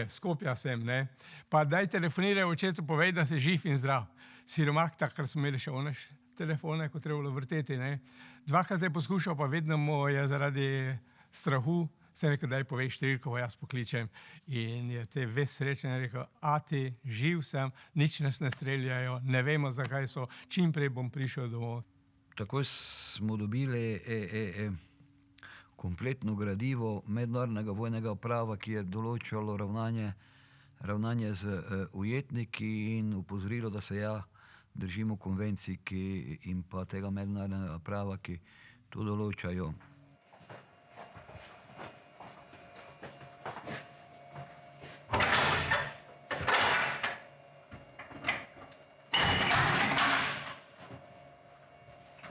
Skopja sem, ne. Pa daj telefoniraj očetu, povej, da si živ in zdrav. Siromah, takrat smo imeli še one telefone, ko treba bilo vrteti. Ne. Dvakrat je poskušal, pa vedno mu je zaradi strahu se rekel, daj povej številko, jaz pokličem. In je te ves srečen rekel, ati, živ sem, nič nas ne streljajo, ne vemo, zakaj so, čim prej bom prišel domov. Takoj smo dobili kompletno gradivo mednarodnega vojnega prava, ki je določalo ravnanje z ujetniki in upozorilo, da se držimo konvencij in pa tega mednarodnega prava, ki to določajo.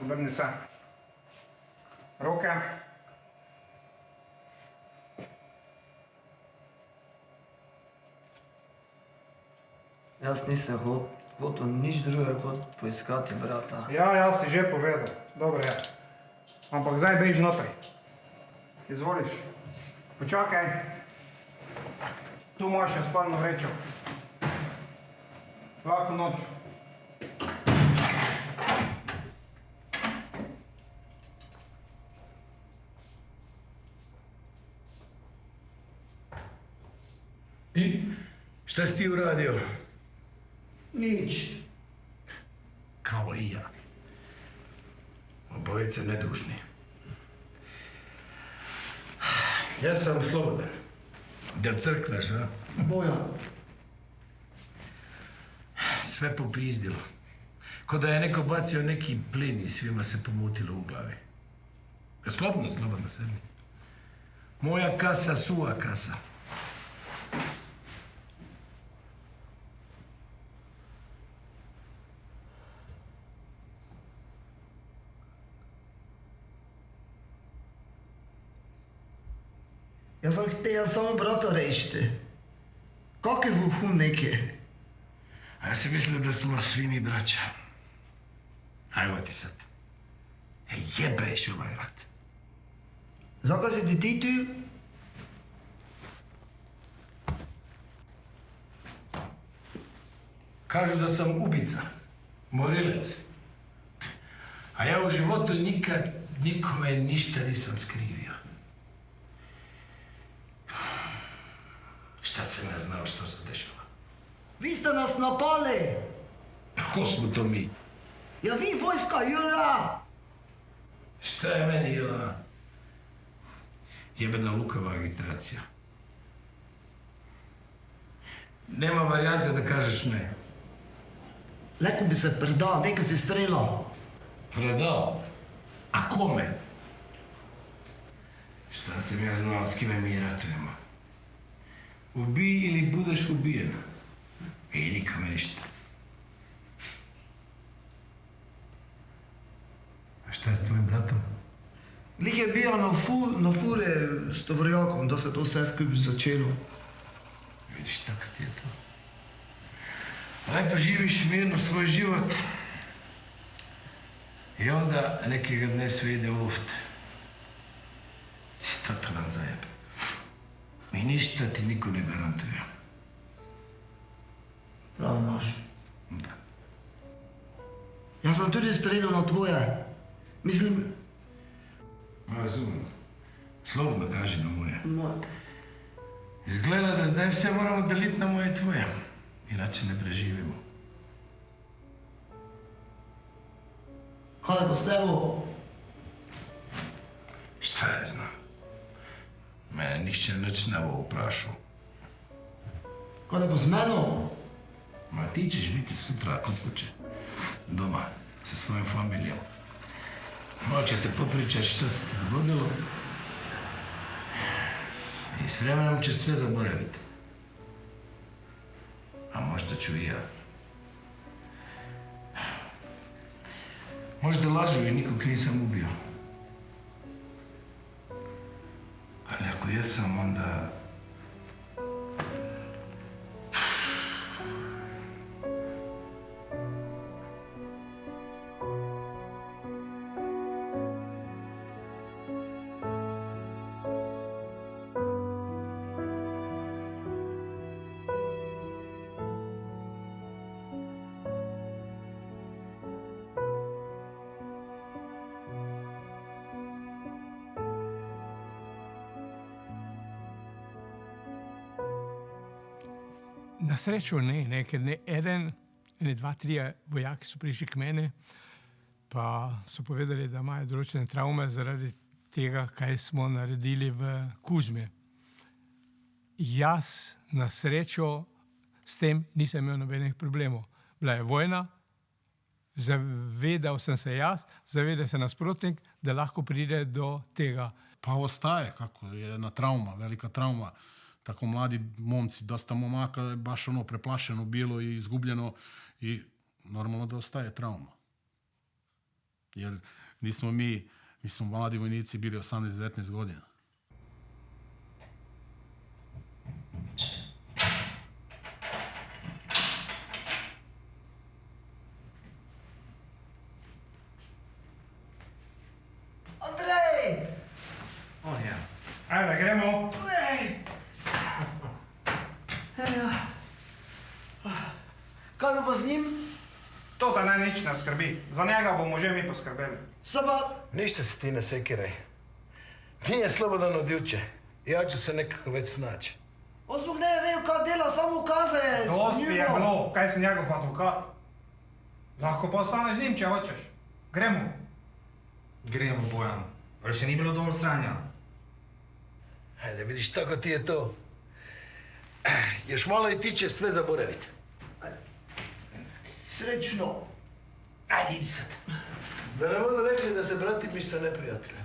Obrni se. Roke. Jaz nisem hotel nič drugega kot poiskati brata. Ja, jaz si že povedal. Dobro je. Ampak zdaj bež notri. Izvoliš. Počakaj. Tu imaš še spalno vrečo. Lahko noč. I šta si ti uradio? Nič. Kao i ja. Obojice nedužni. Ja sam slobodan. Da crkneš, a? Bojan. Sve popizdilo. Ko da je neko bacio neki plin i svima se pomutilo u glavi. Slobodno sedmi. Moja kasa, sua kasa. Jaz sem htela samo brata rešiti. Kak je vohun neki? A ja si mislio da smo svi mi braća. Ajmo ti sad. Jebeš ovaj rat. Zakaj si ti tu? Kažu da sam ubica. Morilec. A ja u životu nikad nikome ništa nisam skrivio. Šta sam ja znao što se dešava? Vi ste nas napali! Ko smo to mi? Ja vi, vojska JNA! Šta je meni JNA? Jebena lukava agitacija. Nema varijante da kažeš ne. Leko bi se predal, nekaj si streljal. Predao? A kome? Šta sam ja znao s kime mi ratujemo? Ubij ili budeš ubijen. I nikome ništa. A šta je s tvojim bratom? Glih je bil na fure s tovorjakom, da se to vse vkup začelo. Vidiš, tako ti je to. Lepo živiš mirno svoj život. I onda nekega dne sve ide u luft. Ti si totalan zajeb. I ništa ti niko ne garantuje. Prav imaš. Da. Jaz sem tudi streljal na tvoje. Mislim... Razumem. Slobodno kaži na moje. Moje. Izgleda da zdaj vse moramo deliti na moje i tvoje. Inače ne preživimo. Kaj je pa s tebo? Šta je znam? Mene nihče nič ne bo vprašal. Kaj je pa z menom? Ma ti ćeš biti sutra kod kuće. Doma, sa svojom familijom. Malo ćete popričati što se ti dogodilo. I s vremenom će sve zaboraviti. A možda ću i ja. Možda lažu i nikog nisam ubio. Ali ako jesam, onda... Na srečo ne, ker ene, dva, trije vojaki so prišli k meni, pa so povedali, da imajo določene travme zaradi tega, kaj smo naredili v Kuzmi. Jaz na srečo s tem nisem imel nobenih problemov. Bila je vojna, zavedal sem se jaz, zaveda se nasprotnik, da lahko pride do tega. Pa ostaje, kako je jedna trauma, velika trauma. Tako mladi momci, dosta momaka je baš ono preplašeno bilo i izgubljeno i normalno da ostaje trauma. Jer nismo mi smo mladi vojnici bili 18-19 godina. Andrej! On je. Ajde, gremo. Kaj bo z njim? To te ne nič ne skrbi. Za njega bomo že mi poskrbeli. Sama... Ništa se ti ne sekiraj. Nije slobodan od juče. Ja ću se nekako već snaći. On zbog ne vejo, kaj dela, samo ukaze je Dosti je izpolnjivo. bilo, kaj si njegov advokat. Lahko pa ostaneš z njim, če hočeš. Gremo. Gremo, Bojan. Ali še ni bilo dovolj sranja? Ajde, vidiš, tako ti je to. Još malo i ti će sve zaboraviti. Srečno. Ajde, idi sad. Da ne budu rekli da se bratiš sa neprijateljem.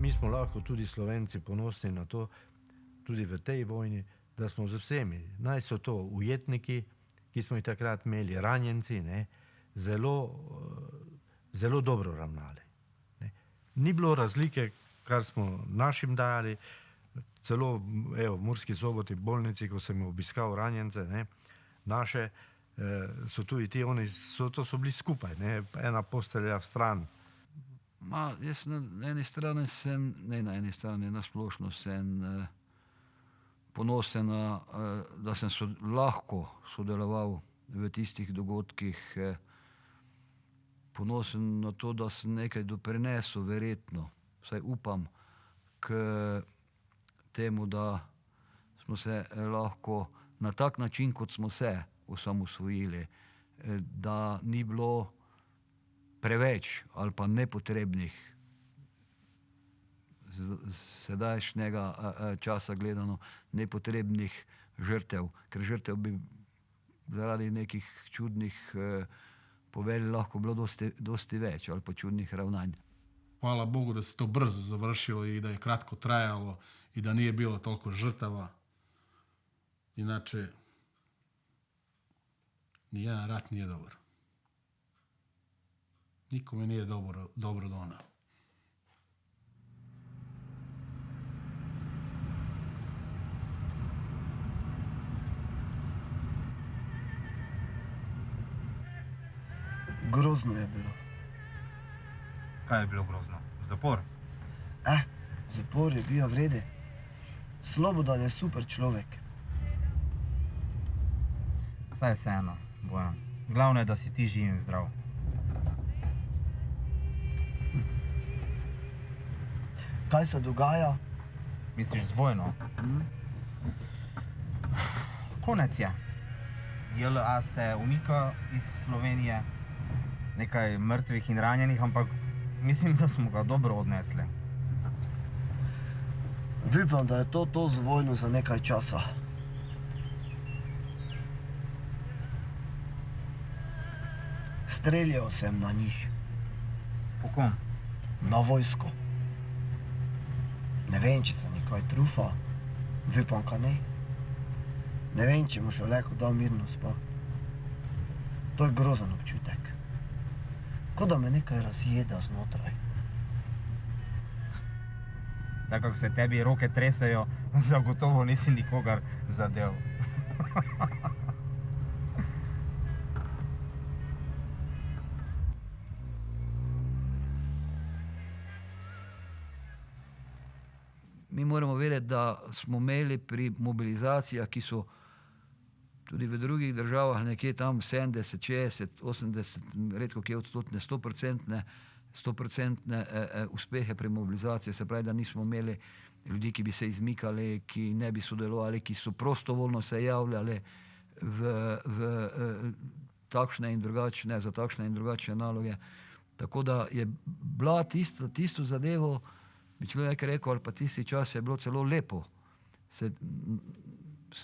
Mi smo lahko tudi Slovenci ponosni na to, tudi v tej vojni, da smo z vsemi, naj so to ujetniki, ki smo jih takrat imeli, ranjenci, ne, zelo dobro ravnali. Ne. Ni bilo razlike, kar smo našim dali, celo v Murski Soboti bolnici, ko sem obiskal ranjence, ne, naše, so tudi ti, oni so bili skupaj, ne, ena postelja v stran. Jaz na eni strani nasplošno sem ponosen, da sem lahko sodeloval v tistih dogodkih, ponosen na to, da sem nekaj doprinesel, verjetno, vsaj upam, k temu, da smo se lahko na tak način, kot smo se osamosvojili, da ni bilo preveč ali pa nepotrebnih sedajšnjega časa gledano nepotrebnih žrtev, ker žrtev bi zaradi nekih čudnih povelj lahko bilo dosti več ali pa čudnih ravnanj. Hvala Bogu da se to brzo završilo i da je kratko trajalo i da nije bilo toliko žrtava. Inače, nijedan rat nije dobar. Nikome nije dobro donao. Grozno je bilo. Kaj je bilo grozno? Zapor? Zapor je bil vreden. Slobodan je super človek. Saj vseeno, Bojan. Glavno je, da si ti živ in zdrav. Kaj se dogaja? Misliš z vojno? Konec je. JLA se umika iz Slovenije, nekaj mrtvih in ranjenih, ampak mislim, da smo ga dobro odnesli. Upam, da je to z vojno za nekaj časa. Streljal sem na njih. Po kom? Na vojsko. Ne vem, če se nekaj trufa. Upam, ka ne. Ne vem, če mu še lahko dal mirno spa. To je grozen občutek. Kot da me nekaj razjeda znotraj. Tako kako se tebi roke tresejo, zagotovo nisi nikogar zadev. Mi moramo vedeti, da smo imeli pri mobilizacijah, ki so tudi v drugih državah nekje tam 70, 60, 80, redko kje odstotne, 100% uspehe pri mobilizaciji, se pravi, da nismo imeli ljudi, ki bi se izmikali, ki ne bi sodelovali, ki so prostovoljno se javljali v takšne in drugačne, za takšne in drugačne naloge. Tako da je bila tisto zadevo, bi človek rekel, ali pa tisti čas je bilo celo lepo. Sem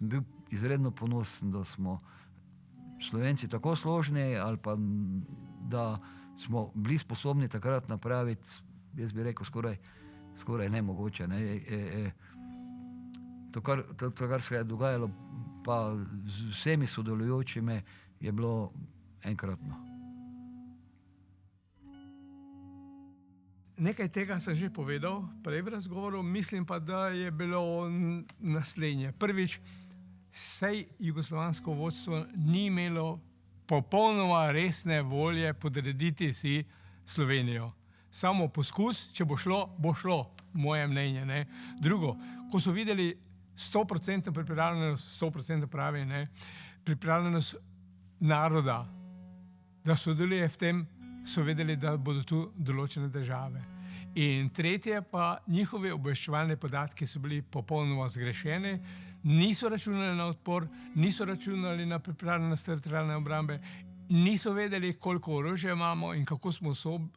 bil izredno ponosen, da smo Slovenci tako složni, ali pa da smo bili sposobni takrat napraviti, jaz bi rekel, skoraj nemogoče. Ne? To, kar se je dogajalo, pa z vsemi sodelujočimi, je bilo enkratno. Nekaj tega sem že povedal prej v razgovoru, mislim pa, da je bilo naslednje. Prvič, saj jugoslovansko vodstvo ni imelo popolnoma resne volje podrediti si Slovenijo. Samo poskus, če bo šlo, moje mnenje. Ne. Drugo, ko so videli 100% pripravljenost, 100% pravi, ne, pripravljenost naroda, da sodeluje v tem, so vedeli, da bodo tu določene države. In tretje pa, njihovi obveščevalni podatki so bili popolnoma zgrešeni, niso računali na odpor, niso računali na pripravljenost teritorialne obrambe, niso vedeli, koliko orožja imamo in kako smo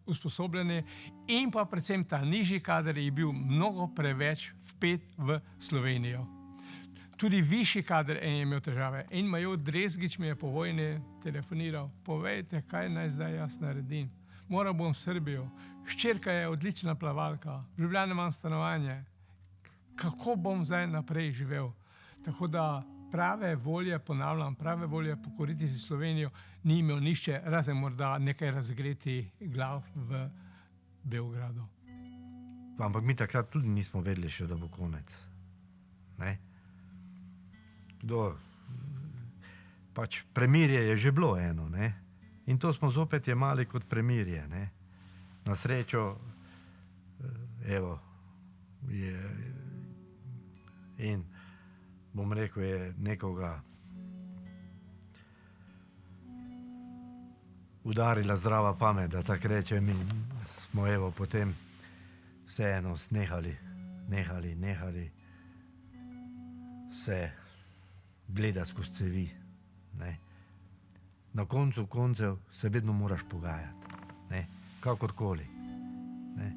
usposobljeni, in pa predvsem ta nižji kader je bil mnogo preveč vpet v Slovenijo. Tudi višji kader je imel težave. In major Drezgič mi je po vojni telefoniral, povejte, kaj naj zdaj jaz naredim. Moral bom v Srbijo, hčerka je odlična plavalka, v Ljubljani imam stanovanje. Kako bom zdaj naprej živel? Tako da prave volje, ponavljam, prave volje pokoriti si Slovenijo ni imel nišče, razen morda nekaj razgreti glav v Beogradu. Ampak mi takrat tudi nismo vedeli še, da bo konec. Ne? Pač premirje je že bilo eno, ne? In to smo zopet jemali kot premirje, ne? Na srečo, evo, in bom rekel, je nekoga udarila zdrava pamet, da tako rečem, in smo evo potem vseeno nehali se gledati skozi cevi. Ne. Na koncu koncev se vedno moraš pogajati, ne, kakorkoli. Ne.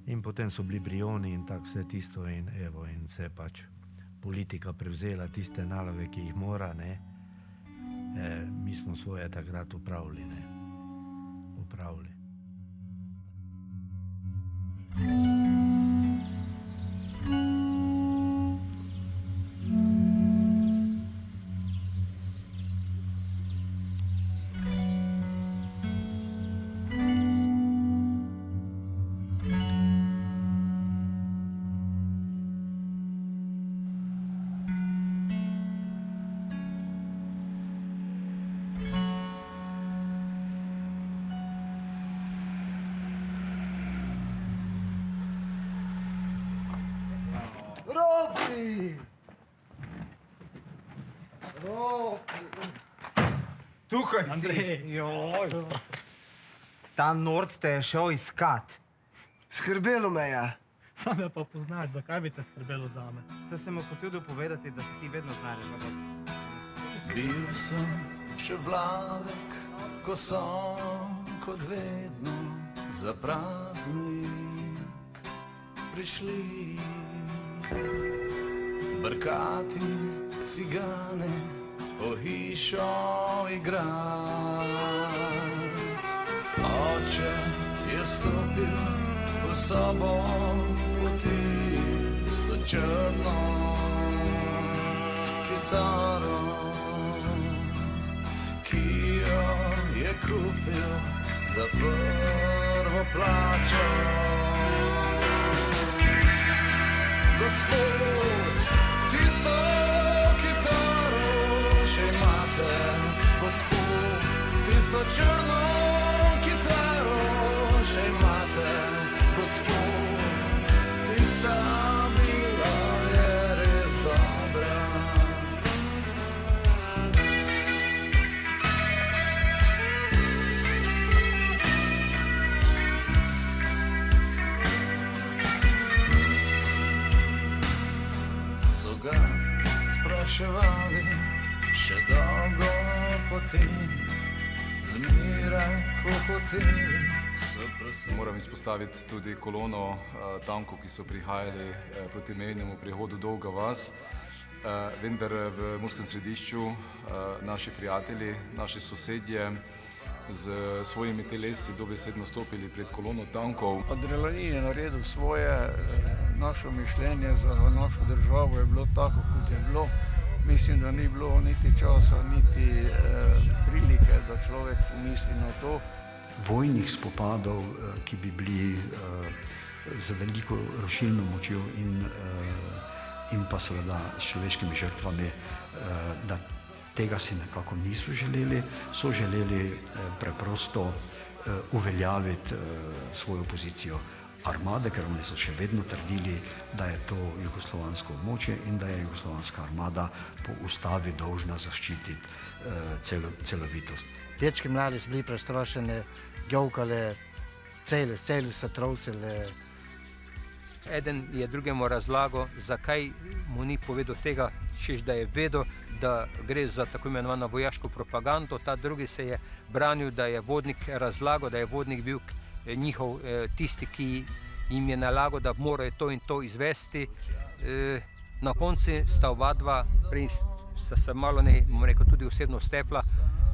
In potem so bili Brioni in tako vse tisto in evo, in se pač politika prevzela tiste naloge, ki jih mora, ne. Mi smo svoje takrat opravili, ne. Opravili. Tukaj si. Ta nord te je šel iskat. Skrbelo me je. Sam me pa poznaš, zakaj bi te skrbelo zame? Saj sem mu hotel povedati, da se ti vedno znajdeš. Bil sem še Vladek, ko so kot vedno za praznik prišli brkati cigane po hišo igrat. Oče je stopil v sobo po tisto črno kitaro, ki jo je kupil za prvo plačo. Gospod, tisto kitaro še imate, gospod, tisto črno kitaro še imate, gospod, tista bila je res dobra. Spraševali še dolgo potem, zmeraj hopoteli so prosili. Moram izpostaviti tudi kolono tankov, ki so prihajali proti mejnemu prehodu Dolga vas. Vendar v Murskem Središču naši prijatelji, naši sosedje z svojimi telesi dobesedno stopili pred kolono tankov. Adrenalin je naredil svoje, naše mišljenje za našo državo je bilo tako, kot je bilo. Mislim, da ni bilo niti časa, niti prilike, da človek pomisli na to. Vojnih spopadov, ki bi bili z veliko rušilno močjo in pa seveda s človeškimi žrtvami, da tega si nekako niso želeli, so želeli preprosto uveljaviti svojo pozicijo armade, ker oni so še vedno trdili, da je to jugoslovansko območje in da je jugoslovanska armada po ustavi dolžna zaščititi celovitost. Dečki mladi so bili prestrašeni, gjavkali, celi so trosili. Eden je drugemu razlagal, zakaj mu ni povedal tega, češ da je vedel, da gre za tako imenovano vojaško propagando. Ta drugi se je branil, da je vodnik razlagal, da je vodnik bil njihov tisti, ki jim je nalagal, da morajo to in to izvesti. Na koncu sta oba dva, prej sta se malo rekel, tudi osebno stepla,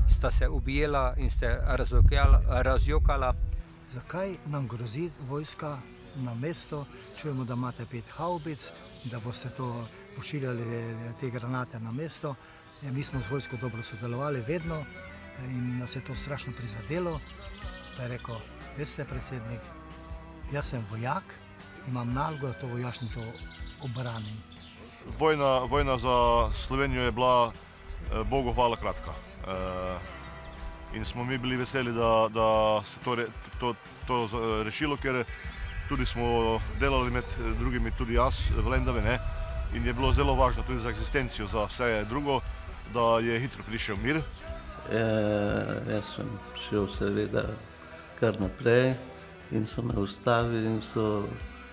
sta se objela in se razjokala. Zakaj nam grozi vojska na mesto? Čujemo, da imate 5 havbic, da boste to pošiljali te granate na mesto. Mi smo z vojsko dobro sodelovali vedno in nas je to strašno prizadelo. Pa je rekel, veste, predsednik, jaz sem vojak, imam nalogo, da to vojašnico obranim. Vojna za Slovenijo je bila, Bogu hvala, kratka. In smo mi bili veseli, da se to rešilo, ker tudi smo delali med drugimi tudi jaz v Lendavi, in je bilo zelo važno tudi za eksistencijo, za vse drugo, da je hitro prišel mir. Jaz sem šel seveda kar naprej in so me ustavili in so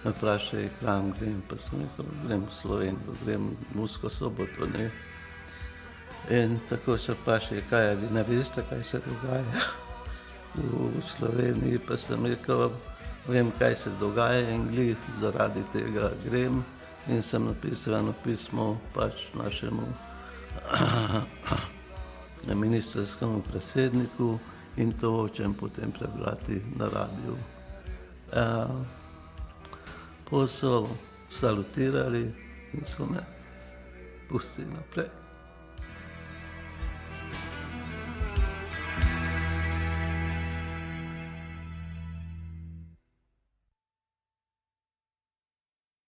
me vprašali, kam grem, pa sem rekel, grem v Slovenijo, grem v Mursko Soboto. In tako so vprašali, kaj vi ne veste, kaj se dogaja v Sloveniji, pa sem rekel, vem, kaj se dogaja in glih zaradi tega grem in sem napisal eno pismo pač našemu ministrskemu predsedniku in to hočem potem prebrati na radiju. Potem so salutirali in so me pustili naprej.